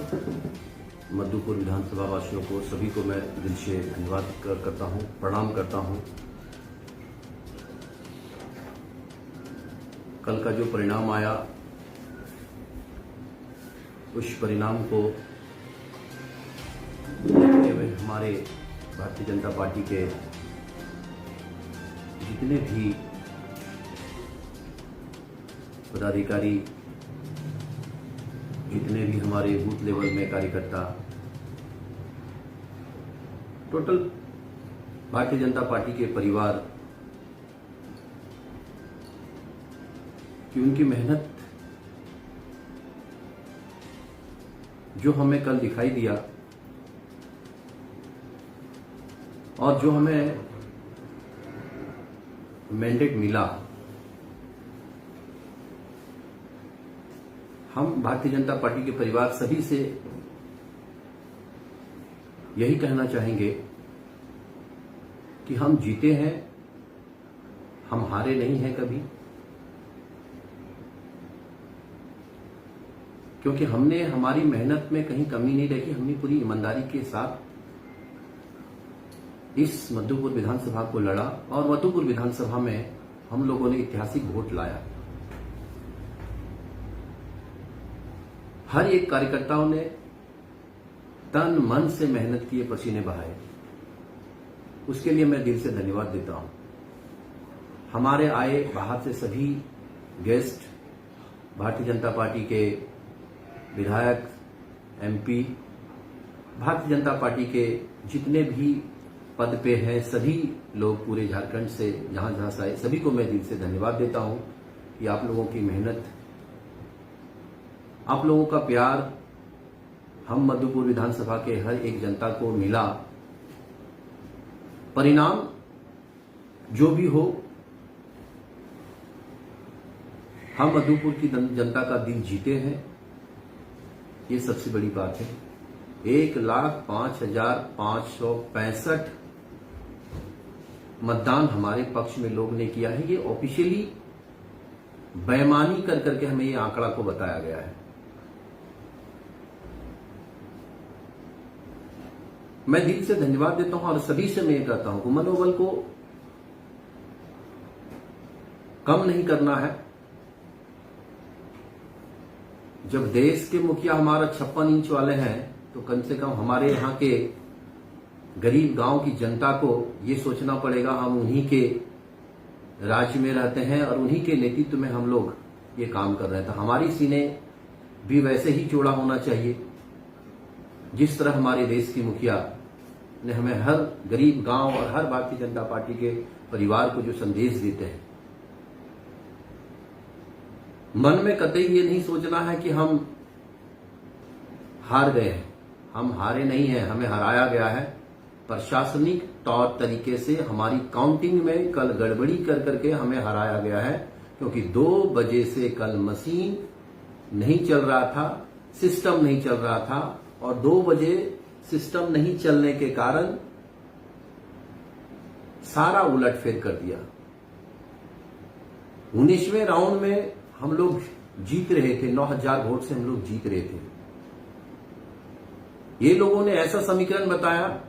मधुपुर विधानसभा वासियों को सभी को मैं दिल से धन्यवाद करता हूं, प्रणाम करता हूं। कल का जो परिणाम आया उस परिणाम को देखते हुए हमारे भारतीय जनता पार्टी के जितने भी पदाधिकारी, जितने भी हमारे बूथ लेवल में कार्यकर्ता, टोटल भारतीय जनता पार्टी के परिवार की उनकी मेहनत जो हमें कल दिखाई दिया और जो हमें मैंडेट मिला, हम भारतीय जनता पार्टी के परिवार सभी से यही कहना चाहेंगे कि हम जीते हैं, हम हारे नहीं हैं कभी, क्योंकि हमने हमारी मेहनत में कहीं कमी नहीं रखी। हमने पूरी ईमानदारी के साथ इस मधुपुर विधानसभा को लड़ा और मधुपुर विधानसभा में हम लोगों ने ऐतिहासिक वोट लाया। हर एक कार्यकर्ताओं ने तन मन से मेहनत किए, पसीने बहाए, उसके लिए मैं दिल से धन्यवाद देता हूं। हमारे आए बाहर से सभी गेस्ट, भारतीय जनता पार्टी के विधायक, एमपी, भारतीय जनता पार्टी के जितने भी पद पे हैं, सभी लोग पूरे झारखंड से जहां जहां से आए, सभी को मैं दिल से धन्यवाद देता हूं कि आप लोगों की मेहनत, आप लोगों का प्यार हम मधुपुर विधानसभा के हर एक जनता को मिला। परिणाम जो भी हो, हम मधुपुर की जनता का दिल जीते हैं, ये सबसे बड़ी बात है। 1,05,565 मतदान हमारे पक्ष में लोग ने किया है। ये ऑफिशियली बेईमानी कर करके हमें ये आंकड़ा को बताया गया है। मैं दिल से धन्यवाद देता हूं और सभी से मैं ये कहता हूं कि मनोबल को कम नहीं करना है। जब देश के मुखिया हमारा 56 इंच वाले हैं तो कम से कम हमारे यहाँ के गरीब गांव की जनता को ये सोचना पड़ेगा, हम उन्हीं के राज्य में रहते हैं और उन्हीं के नेतृत्व में हम लोग ये काम कर रहे हैं। तो हमारी सीने भी वैसे ही चौड़ा होना चाहिए जिस तरह हमारे देश की मुखिया ने हमें हर गरीब गांव और हर भारतीय जनता पार्टी के परिवार को जो संदेश देते हैं। मन में कतई ये नहीं सोचना है कि हम हार गए हैं। हम हारे नहीं हैं, हमें हराया गया है। प्रशासनिक तौर तरीके से हमारी काउंटिंग में कल गड़बड़ी कर करके हमें हराया गया है, क्योंकि 2 बजे से कल मशीन नहीं चल रहा था, सिस्टम नहीं चल रहा था और 2 बजे सिस्टम नहीं चलने के कारण सारा उलटफेर कर दिया। 19वें राउंड में हम लोग जीत रहे थे, 9,000 वोट से हम लोग जीत रहे थे। ये लोगों ने ऐसा समीकरण बताया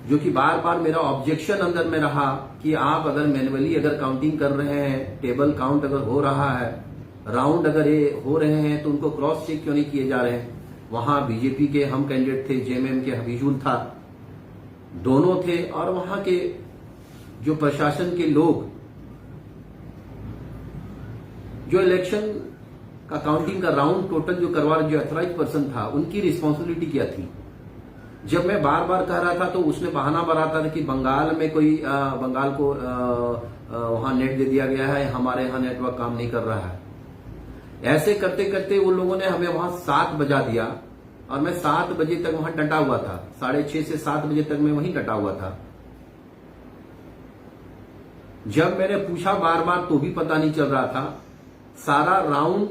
जो कि बार बार मेरा ऑब्जेक्शन अंदर में रहा कि आप अगर मैन्युअली अगर काउंटिंग कर रहे हैं, टेबल काउंट अगर हो रहा है, राउंड अगर ये हो रहे हैं तो उनको क्रॉस चेक क्यों नहीं किए जा रहे हैं। वहां बीजेपी के हम कैंडिडेट थे, जेएमएम के हबीजुल था, दोनों थे, और वहां के जो प्रशासन के लोग जो इलेक्शन का काउंटिंग का राउंड टोटल जो करवा जो अथॉराइज पर्सन था, उनकी रिस्पॉन्सिबिलिटी क्या थी। जब मैं बार बार कह रहा था तो उसने बहाना बनाता था कि बंगाल में कोई बंगाल को वहां नेट दे दिया गया है, हमारे यहां नेटवर्क काम नहीं कर रहा है। ऐसे करते करते उन लोगों ने हमें वहां 7 बजा दिया और मैं 7 बजे तक वहां डटा हुआ था। 6:30 से 7 बजे तक मैं वहीं डटा हुआ था। जब मैंने पूछा बार बार तो भी पता नहीं चल रहा था। सारा राउंड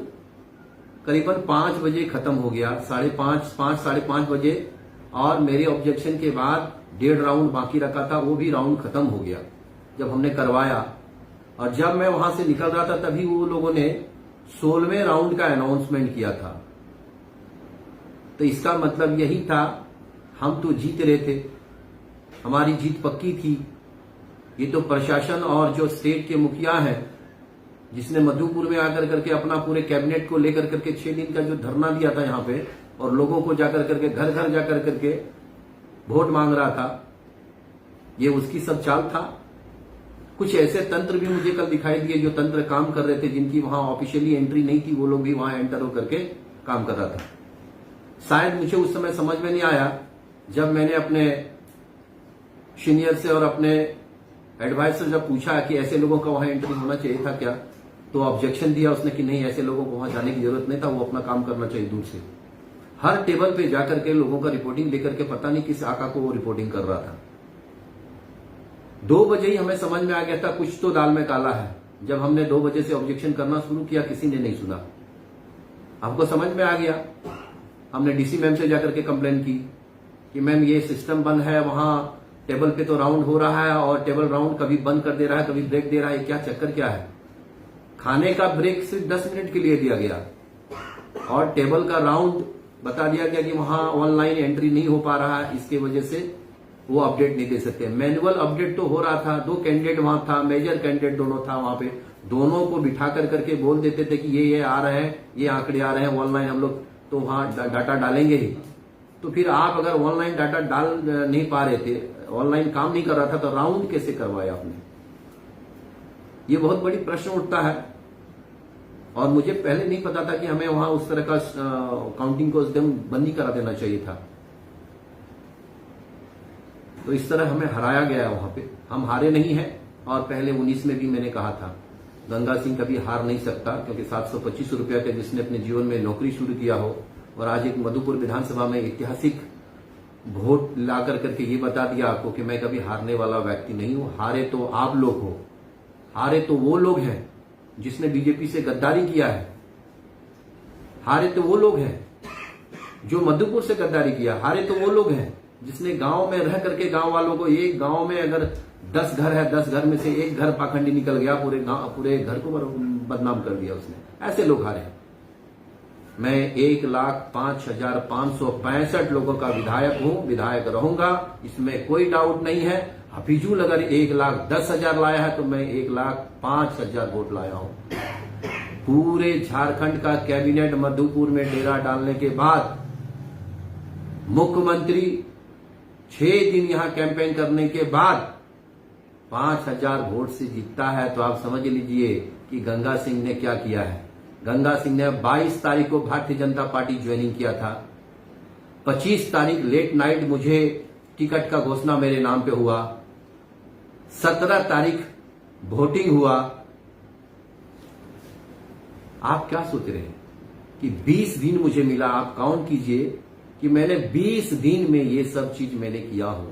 करीबन 5 बजे खत्म हो गया, 5:30 बजे, और मेरे ऑब्जेक्शन के बाद 1.5 राउंड बाकी रखा था, वो भी राउंड खत्म हो गया जब हमने करवाया। और जब मैं वहां से निकल रहा था तभी वो लोगों ने 16वें राउंड का अनाउंसमेंट किया था। तो इसका मतलब यही था, हम तो जीत रहे थे, हमारी जीत पक्की थी। ये तो प्रशासन और जो स्टेट के मुखिया हैं, जिसने मधुपुर में आकर करके अपना पूरे कैबिनेट को लेकर करके 6 दिन का जो धरना दिया था यहाँ पे, और लोगों को जाकर करके घर घर जाकर करके वोट मांग रहा था, ये उसकी सब चाल था। कुछ ऐसे तंत्र भी मुझे कल दिखाई दिए जो तंत्र काम कर रहे थे, जिनकी वहां ऑफिशियली एंट्री नहीं थी, वो लोग भी वहां एंटर होकर के काम कर रहा था। शायद मुझे उस समय समझ में नहीं आया, जब मैंने अपने सीनियर से और अपने एडवाइजर जब पूछा कि ऐसे लोगों का वहां एंट्री होना चाहिए था क्या, तो ऑब्जेक्शन दिया उसने कि नहीं, ऐसे लोगों को वहां जाने की जरूरत नहीं था, वो अपना काम करना चाहिए दूर से। हर टेबल पे जाकर के लोगों का रिपोर्टिंग लेकर के पता नहीं किस आका को वो रिपोर्टिंग कर रहा था। 2 बजे ही हमें समझ में आ गया था कुछ तो दाल में काला है। जब हमने 2 बजे से ऑब्जेक्शन करना शुरू किया, किसी ने नहीं सुना। हमको समझ में आ गया, हमने डीसी मैम से जाकर के कंप्लेन की कि मैम ये सिस्टम बंद है, वहां टेबल पे तो राउंड हो रहा है और टेबल राउंड कभी बंद कर दे रहा है, कभी ब्रेक दे रहा है, क्या चक्कर क्या है। खाने का ब्रेक सिर्फ 10 मिनट के लिए दिया गया और टेबल का राउंड बता दिया गया कि वहां ऑनलाइन एंट्री नहीं हो पा रहा है, इसके वजह से वो अपडेट नहीं दे सकते। मैनुअल अपडेट तो हो रहा था, 2 कैंडिडेट वहां था, मेजर कैंडिडेट दोनों था वहां पे, दोनों को बिठा कर करके बोल देते थे कि ये आ रहे हैं, ये आंकड़े आ रहे हैं ऑनलाइन, हम लोग तो वहां डाटा डालेंगे ही। तो फिर आप अगर ऑनलाइन डाटा डाल नहीं पा रहे थे, ऑनलाइन काम नहीं कर रहा था, तो राउंड कैसे करवाया आपने? ये बहुत बड़ी प्रश्न उठता है। और मुझे पहले नहीं पता था कि हमें वहां उस तरह का काउंटिंग को एकदम बंद ही करा देना चाहिए था। तो इस तरह हमें हराया गया वहां पे। हम हारे नहीं हैं, और पहले 19 में भी मैंने कहा था, गंगा सिंह कभी हार नहीं सकता, क्योंकि 725 रुपया के जिसने अपने जीवन में नौकरी शुरू किया हो और आज एक मधुपुर विधानसभा में ऐतिहासिक वोट लाकर करके ये बता दिया आपको कि मैं कभी हारने वाला व्यक्ति नहीं हूं। हारे तो आप लोग हो, हारे तो वो लोग हैं जिसने बीजेपी से गद्दारी किया है, हारे तो वो लोग हैं जो मधुपुर से गद्दारी किया, हारे तो वो लोग हैं जिसने गांव में रह करके गांव वालों को, एक गांव में अगर 10 घर है, 10 घर में से एक घर पाखंडी निकल गया, पूरे घर को बदनाम कर दिया उसने। ऐसे लोग हारे। मैं 1,05,565 लोगों का विधायक हूं, विधायक रहूंगा, इसमें कोई डाउट नहीं है। हफीजुल अगर 1,10,000 लाया है तो मैं 1,05,000 वोट लाया हूं। पूरे झारखंड का कैबिनेट मधुपुर में डेरा डालने के बाद मुख्यमंत्री 6 दिन यहां कैंपेन करने के बाद 5,000 वोट से जीतता है, तो आप समझ लीजिए कि गंगा सिंह ने क्या किया है। गंगा सिंह ने 22 तारीख को भारतीय जनता पार्टी ज्वाइनिंग किया था, 25 तारीख लेट नाइट मुझे टिकट का घोषणा मेरे नाम पे हुआ, 17 तारीख वोटिंग हुआ। आप क्या सोच रहे हैं कि 20 दिन मुझे मिला? आप काउंट कीजिए कि मैंने 20 दिन में ये सब चीज मैंने किया हूं।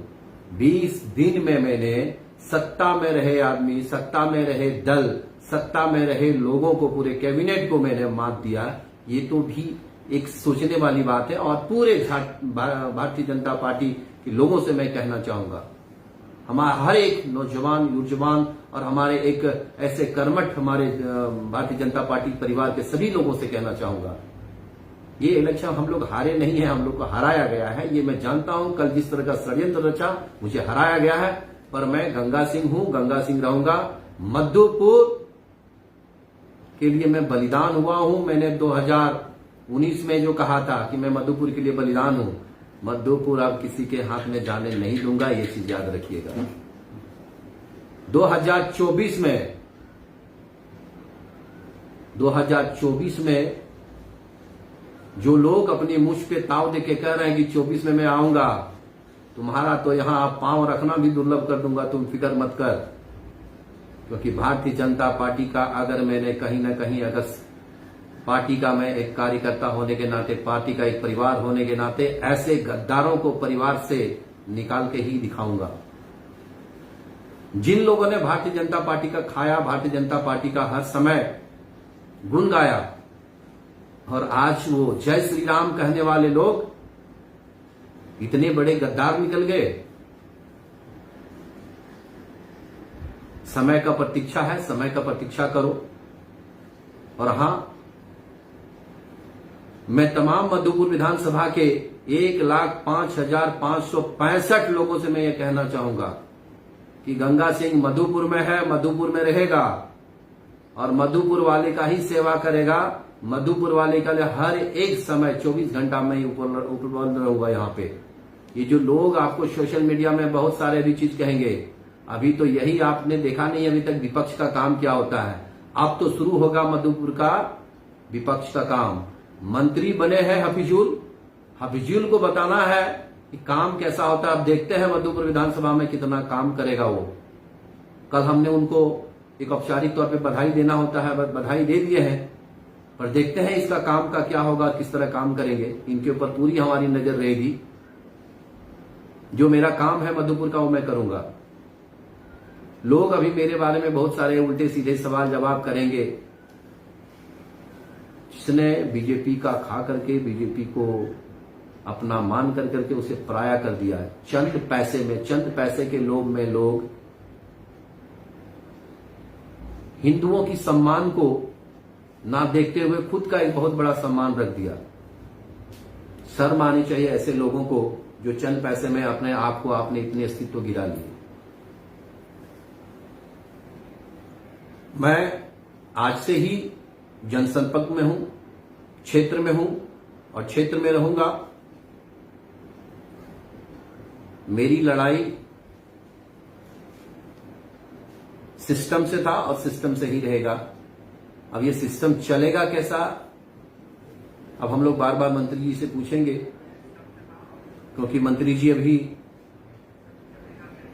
20 दिन में मैंने सत्ता में रहे आदमी, सत्ता में रहे दल, सत्ता में रहे लोगों को, पूरे कैबिनेट को मैंने मात दिया। ये तो भी एक सोचने वाली बात है। और पूरे भारतीय जनता पार्टी के लोगों से मैं कहना चाहूंगा, हमारा हर एक नौजवान, युवजवान और हमारे एक ऐसे कर्मठ हमारे भारतीय जनता पार्टी परिवार के सभी लोगों से कहना चाहूंगा, ये इलेक्शन हम लोग हारे नहीं है, हम लोग को हराया गया है। ये मैं जानता हूं, कल जिस तरह का षड्यंत्र रचा, मुझे हराया गया है, पर मैं गंगा सिंह हूं, गंगा सिंह रहूंगा। मधुपुर के लिए मैं बलिदान हुआ हूं। मैंने 2019 में जो कहा था कि मैं मधुपुर के लिए बलिदान हूं, मधुपुर अब किसी के हाथ में जाने नहीं दूंगा, ये चीज याद रखिएगा। 2024 में जो लोग अपनी मुझ पे ताव देके कह रहे हैं कि 24 में मैं आऊंगा, तुम्हारा तो यहां पांव रखना भी दुर्लभ कर दूंगा, तुम फिक्र मत कर। क्योंकि भारतीय जनता पार्टी का अगर मैंने कहीं ना कहीं, अगर पार्टी का मैं एक कार्यकर्ता होने के नाते, पार्टी का एक परिवार होने के नाते, ऐसे गद्दारों को परिवार से निकाल के ही दिखाऊंगा। जिन लोगों ने भारतीय जनता पार्टी का खाया, भारतीय जनता पार्टी का हर समय गुण गाया, और आज वो जय श्री राम कहने वाले लोग इतने बड़े गद्दार निकल गए। समय का प्रतीक्षा है, समय का प्रतीक्षा करो। और हां, मैं तमाम मधुपुर विधानसभा के 1,05,565 लोगों से मैं ये कहना चाहूंगा कि गंगा सिंह मधुपुर में है, मधुपुर में रहेगा और मधुपुर वाले का ही सेवा करेगा। मधुपुर वाले का लिए हर एक समय 24 घंटा में उपलब्ध रहूंगा यहाँ पे। ये जो लोग आपको सोशल मीडिया में बहुत सारे भी चीज कहेंगे, अभी तो यही आपने देखा नहीं अभी तक विपक्ष का काम क्या होता है। अब तो शुरू होगा मधुपुर का विपक्ष का काम। मंत्री बने हैं हफीजुल को बताना है कि काम कैसा होता है। अब देखते हैं मधुपुर विधानसभा में कितना काम करेगा वो। कल हमने उनको एक औपचारिक तौर पे बधाई देना होता है, बधाई दे दिए हैं, पर देखते हैं इसका काम का क्या होगा, किस तरह काम करेंगे। इनके ऊपर पूरी हमारी नजर रहेगी। जो मेरा काम है मधुपुर का वो मैं करूंगा। लोग अभी मेरे बारे में बहुत सारे उल्टे सीधे सवाल जवाब करेंगे। जिसने बीजेपी का खा करके बीजेपी को अपना मान कर करके उसे पराया कर दिया है, चंद पैसे के लोभ में लोग हिंदुओं की सम्मान को ना देखते हुए खुद का एक बहुत बड़ा सम्मान रख दिया। शर्म आनी चाहिए ऐसे लोगों को जो चंद पैसे में अपने आप को आपने इतने अस्तित्व गिरा लिए। मैं आज से ही जनसंपर्क में हूं, क्षेत्र में हूं और क्षेत्र में रहूंगा। मेरी लड़ाई सिस्टम से था और सिस्टम से ही रहेगा। अब ये सिस्टम चलेगा कैसा, अब हम लोग बार बार मंत्री जी से पूछेंगे, क्योंकि मंत्री जी अभी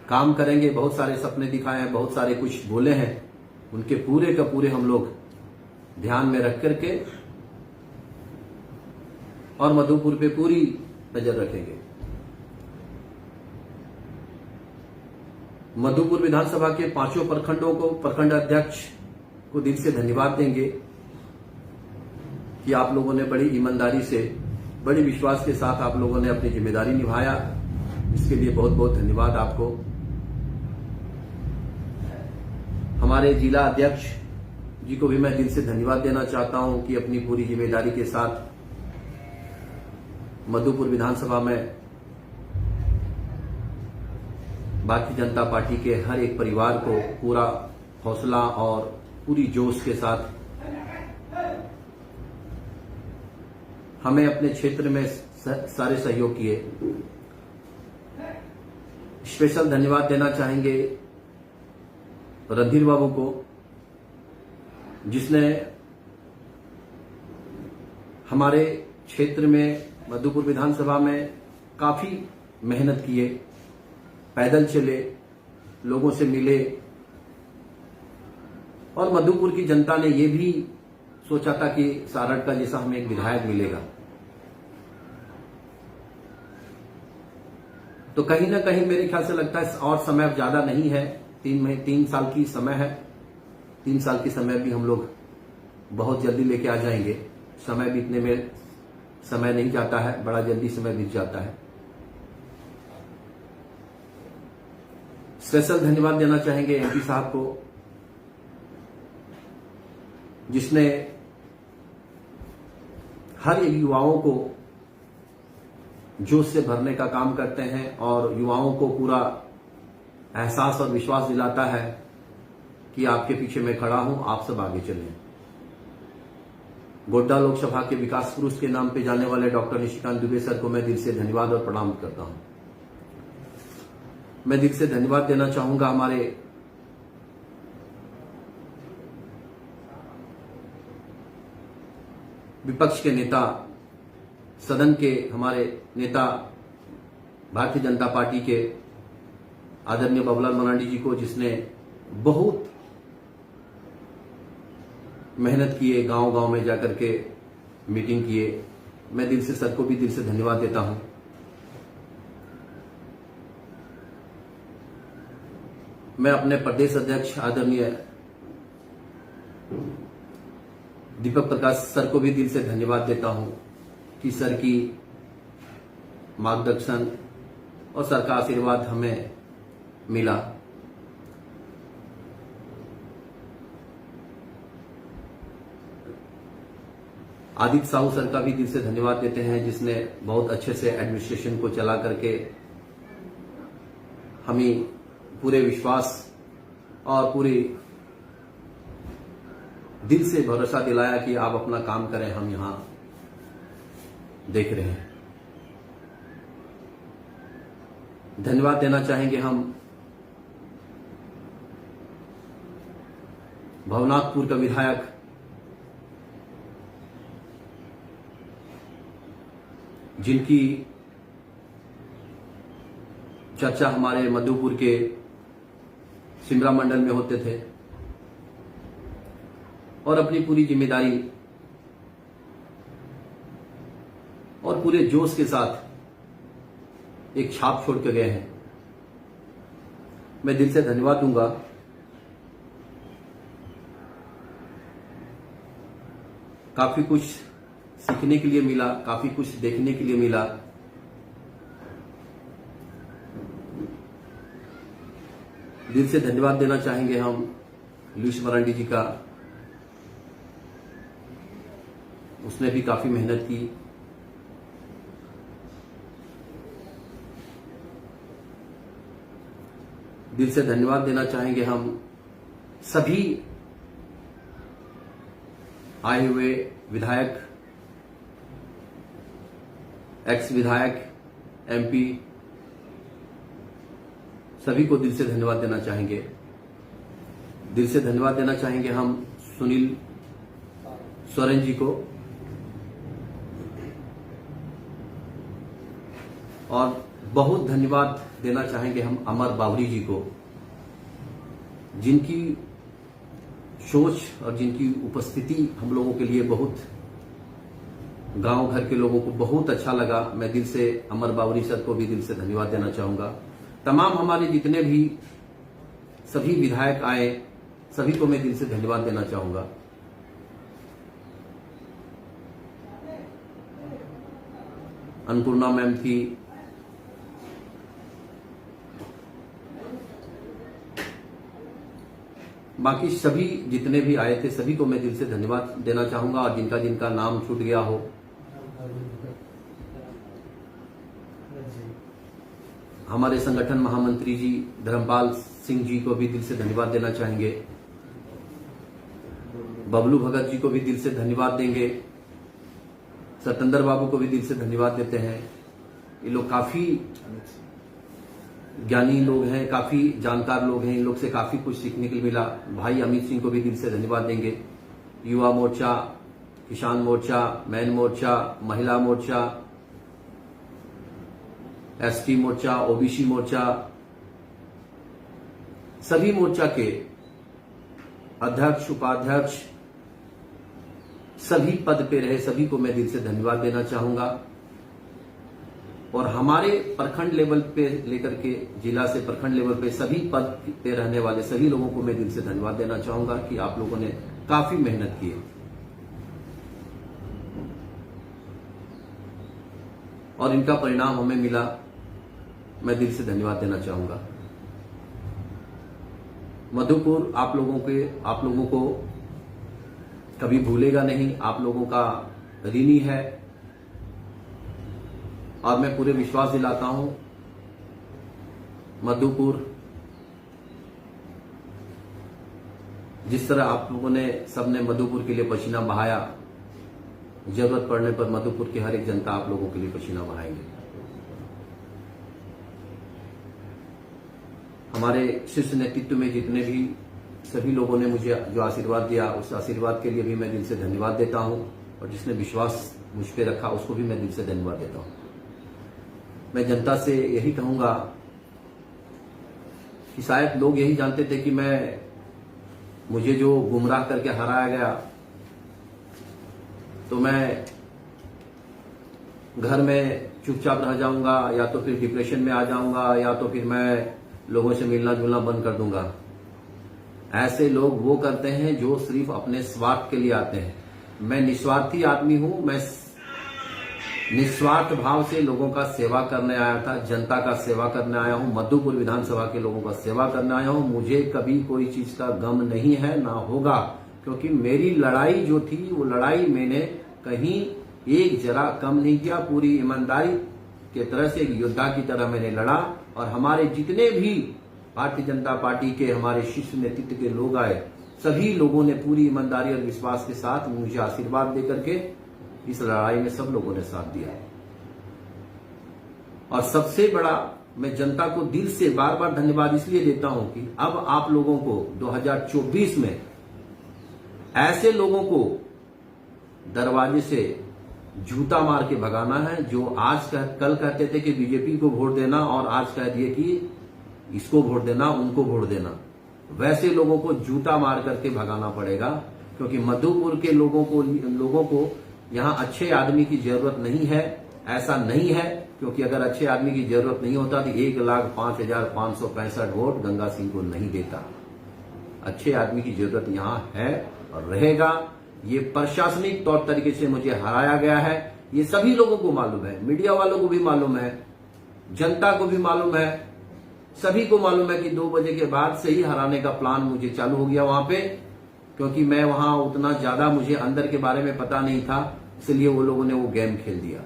काम करेंगे। बहुत सारे सपने दिखाए हैं, बहुत सारे कुछ बोले हैं, उनके पूरे का पूरे हम लोग ध्यान में रख करके और मधुपुर पे पूरी नजर रखेंगे। मधुपुर विधानसभा के 5 प्रखंडों को, प्रखंड अध्यक्ष को दिल से धन्यवाद देंगे कि आप लोगों ने बड़ी ईमानदारी से, बड़े विश्वास के साथ आप लोगों ने अपनी जिम्मेदारी निभाया। इसके लिए बहुत बहुत धन्यवाद आपको। हमारे जिला अध्यक्ष जी को भी मैं दिल से धन्यवाद देना चाहता हूं कि अपनी पूरी जिम्मेदारी के साथ मधुपुर विधानसभा में भारतीय जनता पार्टी के हर एक परिवार को पूरा हौसला और पूरी जोश के साथ हमें अपने क्षेत्र में सारे सहयोग किए। स्पेशल धन्यवाद देना चाहेंगे रणधीर बाबू को, जिसने हमारे क्षेत्र में मधुपुर विधानसभा में काफी मेहनत किए, पैदल चले, लोगों से मिले और मधुपुर की जनता ने ये भी सोचा था कि सारड़ का जैसा हमें एक विधायक मिलेगा। तो कहीं ना कहीं मेरे ख्याल से लगता है और समय अब ज्यादा नहीं है, 3 साल की समय है। 3 साल की समय भी हम लोग बहुत जल्दी लेके आ जाएंगे। समय बीतने में समय नहीं जाता है, बड़ा जल्दी समय बीत जाता है। स्पेशल धन्यवाद देना चाहेंगे एमपी साहब को, जिसने हर एक युवाओं को जोश से भरने का काम करते हैं और युवाओं को पूरा एहसास और विश्वास दिलाता है कि आपके पीछे मैं खड़ा हूं, आप सब आगे चलें। गोड्डा लोकसभा के विकास पुरुष के नाम पे जाने वाले डॉक्टर निशिकांत दुबे सर को मैं दिल से धन्यवाद और प्रणाम करता हूं। मैं दिल से धन्यवाद देना चाहूंगा हमारे विपक्ष के नेता, सदन के हमारे नेता, भारतीय जनता पार्टी के आदरणीय बाबूलाल मरांडी जी को, जिसने बहुत मेहनत किए, गांव गांव में जाकर के मीटिंग किए। मैं दिल से सर को भी दिल से धन्यवाद देता हूं। मैं अपने प्रदेश अध्यक्ष आदरणीय दीपक प्रकाश सर को भी दिल से धन्यवाद देता हूं कि सर की मार्गदर्शन और सर का आशीर्वाद हमें मिला। आदित्य साहू सर का भी दिल से धन्यवाद देते हैं, जिसने बहुत अच्छे से एडमिनिस्ट्रेशन को चला करके हमें पूरे विश्वास और पूरे दिल से भरोसा दिलाया कि आप अपना काम करें, हम यहां देख रहे हैं। धन्यवाद देना चाहेंगे हम भवनाथपुर का विधायक जिनकी चर्चा हमारे मधुपुर के सिमरा मंडल में होते थे और अपनी पूरी जिम्मेदारी और पूरे जोश के साथ एक छाप छोड़ के गए हैं। मैं दिल से धन्यवाद दूंगा। काफी कुछ सीखने के लिए मिला, काफी कुछ देखने के लिए मिला। दिल से धन्यवाद देना चाहेंगे हम लुईस मरांडी जी का, उसने भी काफी मेहनत की। दिल से धन्यवाद देना चाहेंगे हम सभी आए हुए विधायक, एक्स विधायक, एमपी, सभी को दिल से धन्यवाद देना चाहेंगे। दिल से धन्यवाद देना चाहेंगे हम सुनील सोरेन जी को और बहुत धन्यवाद देना चाहेंगे हम अमर बावरी जी को, जिनकी सोच और जिनकी उपस्थिति हम लोगों के लिए बहुत, गांव घर के लोगों को बहुत अच्छा लगा। मैं दिल से अमर बावरी सर को भी दिल से धन्यवाद देना चाहूंगा। तमाम हमारे जितने भी सभी विधायक आए, सभी को मैं दिल से धन्यवाद देना चाहूंगा। अन्नपूर्णा मैम थी, बाकी सभी जितने भी आए थे सभी को मैं दिल से धन्यवाद देना चाहूंगा। और जिनका जिनका नाम छूट गया हो, हमारे संगठन महामंत्री जी धर्मपाल सिंह जी को भी दिल से धन्यवाद देना चाहेंगे। बबलू भगत जी को भी दिल से धन्यवाद देंगे। सतेंद्र बाबू को भी दिल से धन्यवाद देते हैं। ये लोग काफी ज्ञानी लोग हैं, काफी जानकार लोग हैं, इन लोग से काफी कुछ सीखने के लिए मिला। भाई अमित सिंह को भी दिल से धन्यवाद देंगे। युवा मोर्चा, किसान मोर्चा, मैन मोर्चा, महिला मोर्चा, एसटी मोर्चा, ओबीसी मोर्चा, सभी मोर्चा के अध्यक्ष, उपाध्यक्ष, सभी पद पे रहे सभी को मैं दिल से धन्यवाद देना चाहूंगा। और हमारे प्रखंड लेवल पे लेकर के जिला से प्रखंड लेवल पे सभी पद पे रहने वाले सभी लोगों को मैं दिल से धन्यवाद देना चाहूंगा कि आप लोगों ने काफी मेहनत की है और इनका परिणाम हमें मिला। मैं दिल से धन्यवाद देना चाहूंगा। मधुपुर आप लोगों को कभी भूलेगा नहीं, आप लोगों का ऋणी है। और मैं पूरे विश्वास दिलाता हूं मधुपुर, जिस तरह आप लोगों ने सबने मधुपुर के लिए पसीना बहाया, जरूरत पड़ने पर मधुपुर की हर एक जनता आप लोगों के लिए पसीना बहाएंगे। हमारे शीर्ष नेतृत्व में जितने भी सभी लोगों ने मुझे जो आशीर्वाद दिया, उस आशीर्वाद के लिए भी मैं दिल से धन्यवाद देता हूं। और जिसने विश्वास मुझ पर रखा उसको भी मैं दिल से धन्यवाद देता हूं। मैं जनता से यही कहूंगा कि शायद लोग यही जानते थे कि मुझे जो गुमराह करके हराया गया तो मैं घर में चुपचाप रह जाऊंगा, या तो फिर डिप्रेशन में आ जाऊंगा, या तो फिर मैं लोगों से मिलना जुलना बंद कर दूंगा। ऐसे लोग वो करते हैं जो सिर्फ अपने स्वार्थ के लिए आते हैं। मैं निस्वार्थी आदमी हूं। मैं निस्वार्थ भाव से लोगों का सेवा करने आया था, जनता का सेवा करने आया हूं, मधुपुर विधानसभा के लोगों का सेवा करने आया हूं। मुझे कभी कोई चीज का गम नहीं है, ना होगा, क्योंकि मेरी लड़ाई जो थी वो लड़ाई मैंने कहीं एक जरा कम नहीं किया। पूरी ईमानदारी के तरह से एक योद्धा की तरह मैंने लड़ा और हमारे जितने भी भारतीय जनता पार्टी के हमारे शीर्ष नेतृत्व के लोग आए, सभी लोगों ने पूरी ईमानदारी और विश्वास के साथ मुझे आशीर्वाद देकर के इस लड़ाई में सब लोगों ने साथ दिया। और सबसे बड़ा मैं जनता को दिल से बार बार धन्यवाद इसलिए देता हूं कि अब आप लोगों को 2024 में ऐसे लोगों को दरवाजे से जूता मार के भगाना है जो आज कल कहते थे कि बीजेपी को वोट देना और आज कह दिए कि इसको वोट देना, उनको वोट देना। वैसे लोगों को जूता मार करके भगाना पड़ेगा, क्योंकि मधुपुर के लोगों को यहां अच्छे आदमी की जरूरत नहीं है। ऐसा नहीं है, क्योंकि अगर अच्छे आदमी की जरूरत नहीं होता तो 1,05,565 वोट गंगा सिंह को नहीं देता। अच्छे आदमी की जरूरत यहां है और रहेगा। ये प्रशासनिक तौर तरीके से मुझे हराया गया है, ये सभी लोगों को मालूम है, मीडिया वालों को भी मालूम है, जनता को भी मालूम है, सभी को मालूम है कि 2 बजे के बाद से ही हराने का प्लान मुझे चालू हो गया वहां पे, क्योंकि मैं वहां उतना ज्यादा मुझे अंदर के बारे में पता नहीं था, इसलिए वो लोगों ने वो गेम खेल दिया।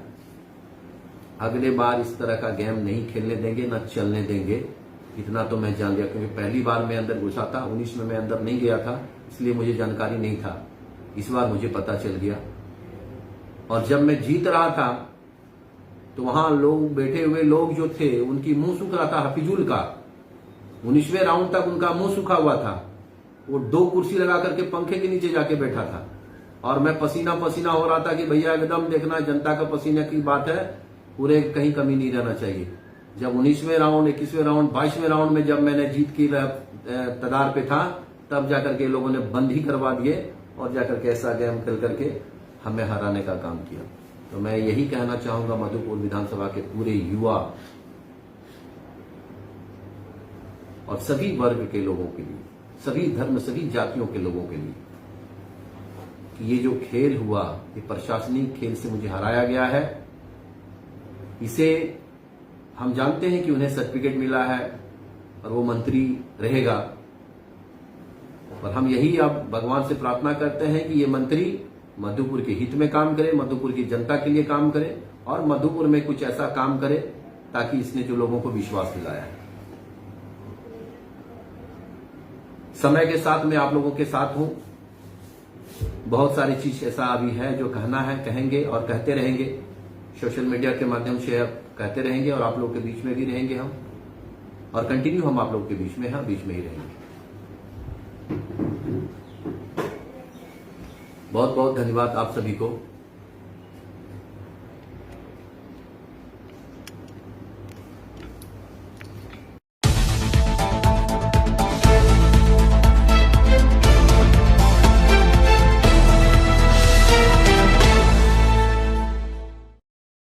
अगले बार इस तरह का गेम नहीं खेलने देंगे, न चलने देंगे, इतना तो मैं जान लिया। क्योंकि पहली बार मैं अंदर घुसा था, 19 में मैं अंदर नहीं गया था, इसलिए मुझे जानकारी नहीं था। इस बार मुझे पता चल गया। और जब मैं जीत रहा था तो वहां लोग बैठे हुए लोग जो थे उनकी मुंह सूख रहा था हफीजुल का। 19वें राउंड तक उनका मुंह सूखा हुआ था। वो 2 कुर्सी लगा करके पंखे के नीचे जाके बैठा था और मैं पसीना पसीना हो रहा था कि भैया एकदम देखना, जनता का पसीने की बात है, पूरे कहीं कमी नहीं रहना चाहिए। जब 19वें राउंड, 21वें राउंड, 22वें राउंड में जब मैंने जीत की कगार पे था, तब जाकर के लोगों ने बंद ही करवा दिए और जाकर के ऐसा गेम खेल करके हमें हराने का काम किया। तो मैं यही कहना चाहूंगा मधुपुर विधानसभा के पूरे युवा और सभी वर्ग के लोगों के लिए, सभी धर्म, सभी जातियों के लोगों के लिए, कि ये जो खेल हुआ, ये प्रशासनिक खेल से मुझे हराया गया है। इसे हम जानते हैं कि उन्हें सर्टिफिकेट मिला है और वो मंत्री रहेगा, और हम यही अब भगवान से प्रार्थना करते हैं कि ये मंत्री मधुपुर के हित में काम करे, मधुपुर की जनता के लिए काम करे और मधुपुर में कुछ ऐसा काम करे ताकि इसने जो लोगों को विश्वास दिलाया है। समय के साथ मैं आप लोगों के साथ हूं। बहुत सारी चीज ऐसा अभी है जो कहना है, कहेंगे और कहते रहेंगे। सोशल मीडिया के माध्यम से कहते रहेंगे और आप लोगों के बीच में भी रहेंगे हम, और कंटिन्यू हम आप लोगों के बीच में हैं, बीच में ही रहेंगे। बहुत बहुत धन्यवाद आप सभी को।